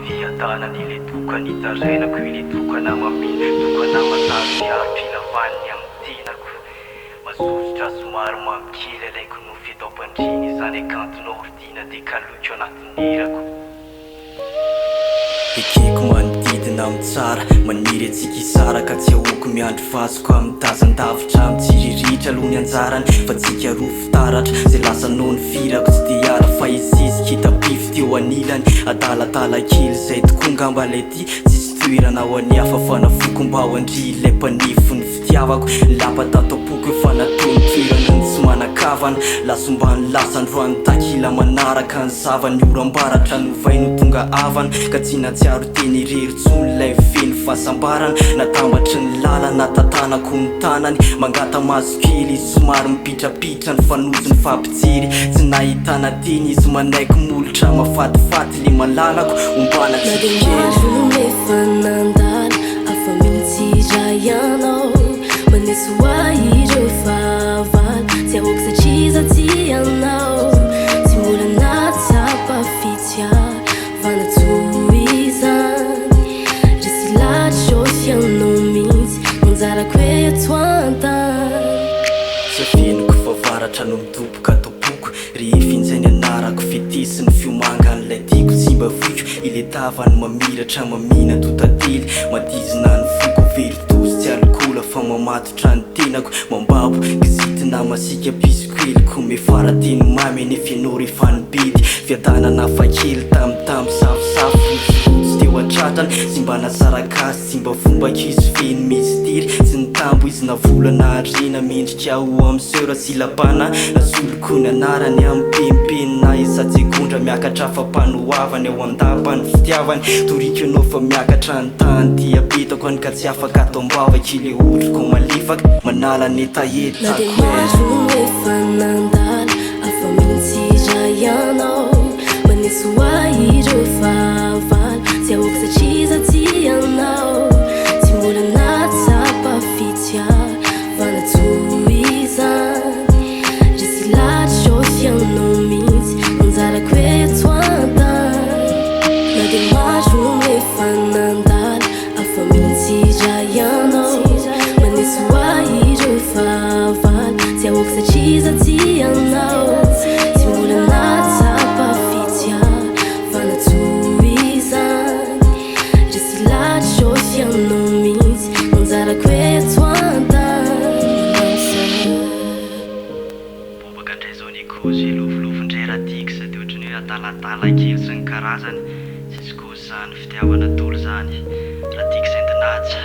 fiadana ile tokany tarainako ile tokana mamino tokana mataro miaro-pilavany amin'ny tinako mazosotra somary mamikely alaiko no fitaopandriny izany akantonao ordina dia kalotro anatin'irako ekeko manodidina amin'ny tsara maniry atsika isara ka tsy ahoako miandro vasoko amin'ny tazan-davitra mitsiriritra aloha ny anjarany fa tsika roa fitaratra zay lasa noho ny firako tsy dia ara fa izizika hitapify teo anilany adalatala kely zay tokoa ngamba lay ty tsisy toerana ho any hafa fa nafoko mba ho andry ilay mpanifo ny fitiavako lapa tatapoko efa natony toerana ny tsy manakavana lasombany lasandroany takila manaraka ny zavany orambaratra novay no tonga avana ka tsy natsiaro teny irery tsony lay feno fahasambarana natambatry ny lala natatanako ny tanany mangata mazo kely izy somary mipitrapitra ny fanozony fampijery tsy nahitana teny izy manaiko molotra mafatifaty le malalako ombana fanandala afa mintsiray ianao manisy hoahireo fahavala tsy ahoako satria za tsy anao tsy mbola natsapa fitiavana toizany resy latro fianao mihitsy manjarako hoe atoantany safianoko favaratra no midoboka topoko rehefa inzay ny anarako fetesy ny fiomangan'ilay tiako tsy mba voiko ile tavany mamiratra mamina totately madizina ny foko veritosy tsy alikola fa mamatotra ny tenako mambabo kizitina masika pisikoeliko mefarateny mamy nefa ianao rehefa nibedy fiadanana fakely tamotamo safosafo tsy teo atratrany sy mba nasarakasy tsy mba fombakizy feno mistery tsy nitambo izy navolana arena mendrika ho amin'ny seura sy labana nasoloko ny anarany amin'ny pempenina isa-tsekondra miakatra fampanoavany ao andapany fitiavany toriko ianao fa miakatra ny tany diapetako any ka tsy afaka ataombavaka ile otroko malefaka manala ny etaety na dia maro efa nandala afa mintsiray ianao manisy hoahireo fahavala tsy ahoako satria za tsy anao tsy mbola natsapa fitiavana toizany resy latro fianao mihitsy manjarako hoe atoantany na dia maro efa nandala afa mintsiray ianao manisy hoahireo fahavala tsy ahoako satria za tsy anao tsy mbola natsapa fitiavana toizany resy latro fianao mihitsy manjarako hoe atoantany bobaka ndray zao ny kozy lovolovondray raha tiako sady ohatrany hoe adaladala kely sy ny karazany tsisy kozy zany fitiavana tolo zany raha tiako zay ndinaja